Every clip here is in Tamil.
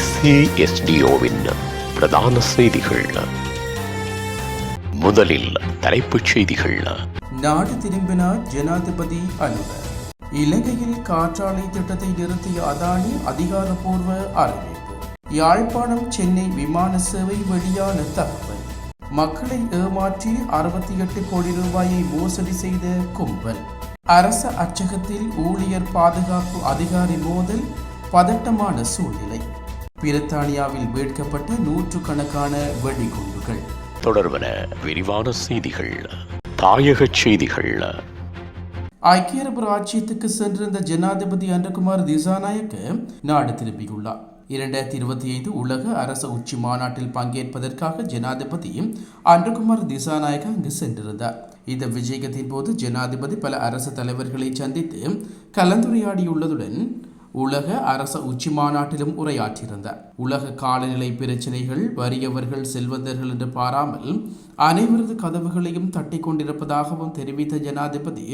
SASDOவின் பிரதான செய்திகள். முதலில் தலைப்புச் செய்திகள். நாடு திரும்பினார் ஜனாதிபதி அனுர. இலங்கையில் காற்றாலை திட்டத்தை நிறுத்திய அதானி அதிகாரப்பூர்வ அறிவிப்பு. யாழ்ப்பாணம் சென்னை விமான சேவை வெளியான தகவல். மக்களை ஏமாற்றி 68 கோடி ரூபாயை மோசடி செய்த கும்பல். அரச அச்சகத்தில் ஊழியர் பாதுகாப்பு அதிகாரி மோதல், பதட்டமான சூழ்நிலை. பிரித்தானியாவில் மீட்கப்பட்ட 100கணக்கான வெடிகுண்டுகள். தொடர்பன விரிவான செய்திகள். தாயக செய்திகள். ஐக்கிய அரபு ராஜ்யத்துக்கு சென்றிருந்த ஜனாதிபதி அன்றகுமார் திசாநாயக்க நாடு திரும்பியுள்ளார். 2025 உலக அரச உச்சி மாநாட்டில் பங்கேற்பதற்காக ஜனாதிபதி அன்றகுமார் திசாநாயக்க அங்கு சென்றிருந்தார். இந்த விஜயத்தின் போது ஜனாதிபதி பல அரசு தலைவர்களை சந்தித்து கலந்துரையாடியுள்ளதுடன் உலக அரச உச்சி மாநாட்டிலும் உரையாற்றியிருந்தார். உலக காலநிலை பிரச்சினைகள் வறியவர்கள் செல்வந்தர்கள் என்று பாராமல் அனைவரது கதவுகளையும் தட்டி கொண்டிருப்பதாகவும் தெரிவித்த ஜனாதிபதி,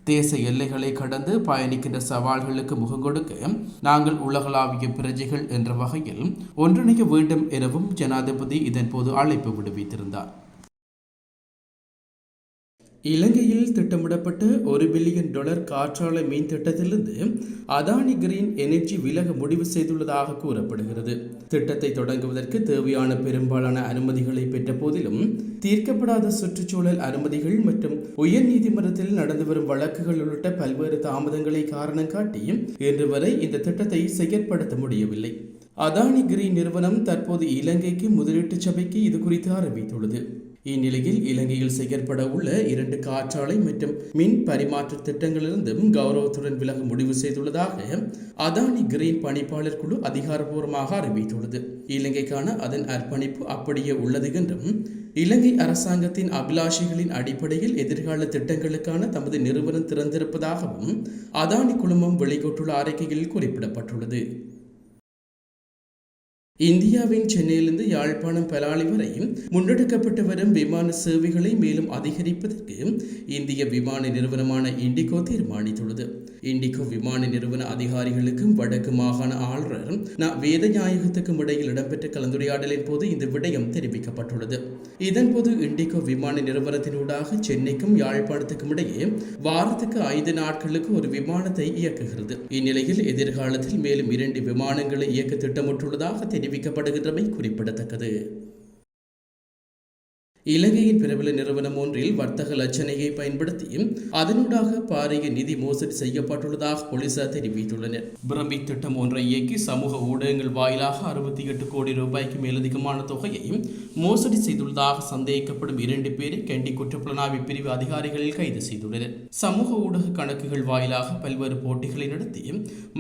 தேச எல்லைகளை கடந்து பயணிக்கின்ற சவால்களுக்கு முகங்கொடுக்க நாங்கள் உலகளாவிய பிரஜைகள் என்ற வகையில் ஒன்றிணைய வேண்டும் எனவும் ஜனாதிபதி இதன்போது அழைப்பு விடுவித்திருந்தார். இலங்கையில் திட்டமிடப்பட்ட $1 பில்லியன் காற்றாலை மின் திட்டத்திலிருந்து அதானி கிரீன் எனர்ஜி விலக முடிவு செய்துள்ளதாக கூறப்படுகிறது. திட்டத்தை தொடங்குவதற்கு தேவையான பெரும்பாலான அனுமதிகளை பெற்ற போதிலும் தீர்க்கப்படாத சுற்றுச்சூழல் அனுமதிகள் மற்றும் உயர் நீதிமன்றத்தில் நடந்து வரும் வழக்குகள் உள்ளிட்ட பல்வேறு தாமதங்களை காரணம் காட்டி இன்று வரை இந்த திட்டத்தை செயற்படுத்த முடியவில்லை. அதானி கிரீன் நிறுவனம் தற்போது இலங்கைக்கு முதலீட்டு சபைக்கு இது குறித்து அறிவித்துள்ளது. இந்நிலையில் இலங்கையில் செயற்பட உள்ள 2 காற்றாலை மற்றும் மின் பரிமாற்ற திட்டங்களிலிருந்தும் கௌரவத்துடன் விலக முடிவு செய்துள்ளதாக அதானி கிரீன் பணிப்பாளர் குழு அதிகாரப்பூர்வமாக அறிவித்துள்ளது. இலங்கைக்கான அதன் அர்ப்பணிப்பு அப்படியே உள்ளது என்றும் இலங்கை அரசாங்கத்தின் அபிலாஷைகளின் அடிப்படையில் எதிர்கால திட்டங்களுக்கான தமது நிறுவனம் திறந்திருப்பதாகவும் அதானி குழுமம் வெளியிட்டுள்ள அறிக்கையில் குறிப்பிடப்பட்டுள்ளது. இந்தியாவின் சென்னையிலிருந்து யாழ்ப்பாணம் பலாலி வரை முன்னெடுக்கப்பட்டு வரும் விமான சேவைகளை மேலும் அதிகரிப்பதற்கு இந்திய விமான நிறுவனமான இண்டிகோ தீர்மானித்துள்ளது. இண்டிகோ விமான நிறுவன அதிகாரிகளுக்கும் வடக்கு மாகாண ஆளுநர் வேதநாயகத்துக்கும் இடையில் இடம்பெற்ற கலந்துரையாடலின் போது இந்த விடயம் தெரிவிக்கப்பட்டுள்ளது. இதன்போது இண்டிகோ விமான நிறுவனத்தினூடாக சென்னைக்கும் யாழ்ப்பாணத்துக்கும் இடையே வாரத்துக்கு 5 நாட்களுக்கு ஒரு விமானத்தை இயக்குகிறது. இந்நிலையில் எதிர்காலத்தில் மேலும் 2 விமானங்களை இயக்க திட்டமிட்டுள்ளதாக தெரிவிக்கப்படுகின்றமை குறிப்பிடத்தக்கது. இலங்கையின் பிரபல நிறுவனம் ஒன்றில் வர்த்தக லட்சணையை பயன்படுத்தி அதனூடாக பாரிய நிதி மோசடி செய்யப்பட்டுள்ளதாக போலீசார் தெரிவித்துள்ளனர். பிரமிக் திட்டம் ஒன்றை இயக்கி சமூக ஊடகங்கள் வாயிலாக 68 கோடி ரூபாய்க்கு மேலதிகமான தொகையை மோசடி செய்துள்ளதாக சந்தேகிக்கப்படும் 2 பேரை கண்டி குற்றப்புலனாய்வு பிரிவு அதிகாரிகள் கைது செய்துள்ளனர். சமூக ஊடக கணக்குகள் வாயிலாக பல்வேறு போட்டிகளை நடத்தி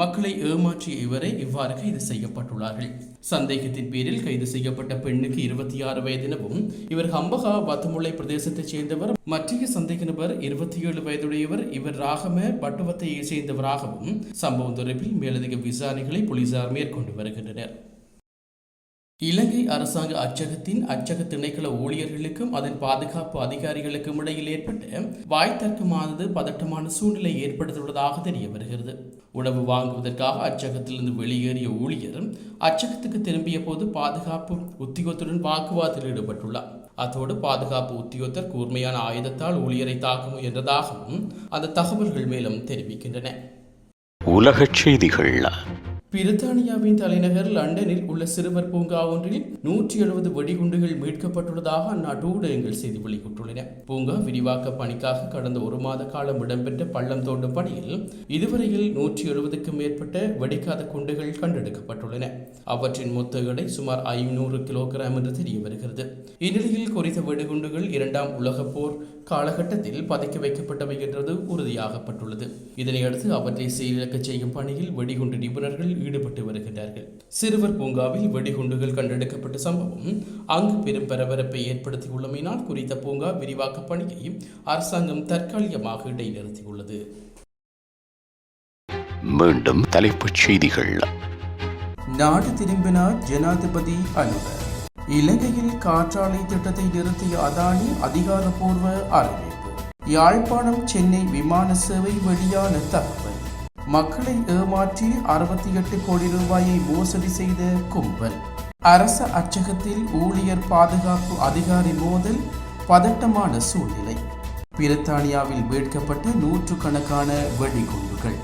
மக்களை ஏமாற்றிய இவரை இவ்வாறு கைது செய்யப்பட்டுள்ளார்கள். சந்தேகத்தின் பேரில் கைது செய்யப்பட்ட பெண்ணுக்கு 26 வயதினவும் இவர் வத்தமுல்லை பிரதேசத்தைச் சேர்ந்தவர். மற்ற சந்தேக நபர் 27 வயதுடையவர். இவர் ராகம பட்டுவத்தையை சேர்ந்தவராகவும் சம்பவம் தொடர்பில் மேலதிக விசாரணைகளை போலீசார் மேற்கொண்டு வருகின்றனர். இலங்கை அரசாங்க அச்சகத்தின் அச்சக திணைக்கள ஊழியர்களுக்கும் அதன் பாதுகாப்பு அதிகாரிகளுக்கும் இடையில் ஏற்பட்ட வாய்த்தர்க்கமானது பதட்டமான சூழ்நிலை ஏற்படுத்தியுள்ளதாக தெரிய வருகிறது. உணவு வாங்குவதற்காக அச்சகத்திலிருந்து வெளியேறிய ஊழியர் அச்சகத்துக்கு திரும்பிய போது பாதுகாப்பு உத்தியோகத்துடன் வாக்குவாதத்தில் ஈடுபட்டுள்ளார். அத்தோடு பாதுகாப்பு உத்தியோகத்தர் கூர்மையான ஆயுதத்தால் ஊழியரை தாக்க முயன்றதாகவும் அந்த தகவல்கள் மேலும் தெரிவிக்கின்றன. உலகச் செய்திகள். பிரித்தானியாவின் தலைநகர் லண்டனில் உள்ள சிறுவர் பூங்கா ஒன்றில் 170 வெடிகுண்டுகள் மீட்கப்பட்டுள்ளதாக அந்நாட்டு ஊடகங்கள் செய்தி வெளியிட்டுள்ளன. பூங்கா விரிவாக்க பணிக்காக கடந்த 1 மாத காலம் இடம்பெற்ற பள்ளம் தோண்டும் பணியில் இதுவரையில் 170க்கும் மேற்பட்ட வெடிக்காத குண்டுகள் கண்டெடுக்கப்பட்டுள்ளன. அவற்றின் மொத்த எடை சுமார் 500 கிலோகிராம் என்று தெரிய வருகிறது. இந்நிலையில் குறித்த வெடிகுண்டுகள் 2ஆம் உலகப் போர் காலகட்டத்தில் பதுக்கி வைக்கப்பட்டவை என்றது உறுதியாகப்பட்டுள்ளது. இதனையடுத்து அவற்றை செயலிழக்க செய்யும் பணியில் வெடிகுண்டு நிபுணர்கள் ஈடுபட்டு வருகின்றார்கள். சிறுவர் பூங்காவில் வெடிகுண்டுகள் கண்டெடுக்கப்பட்ட சம்பவம் அங்கு பெரும் பரபரப்பை ஏற்படுத்தியுள்ளமையினால் குறித்த பூங்கா விரிவாக்க பணியை அரசாங்கம் தற்காலிகமாக இடைநிறுத்தியுள்ளது. மீண்டும் தலைப்புச் செய்திகள். நாடு திரும்பினார் ஜனாதிபதி அனுர. இலங்கையில் காற்றாலை திட்டத்தை நிறுத்திய அதானி அதிகாரப்பூர்வ அறிவிப்பு. யாழ்ப்பாணம் சென்னை விமான சேவை வெளியான தகவல். மக்களை ஏமாற்றி 68 கோடி ரூபாயை மோசடி செய்த கும்பல். அரச அச்சகத்தில் ஊழியர் பாதுகாப்பு அதிகாரி மோதல், பதட்டமான சூழ்நிலை. பிரித்தானியாவில் மீட்கப்பட்ட 100கணக்கான வெடிகுண்டுகள்.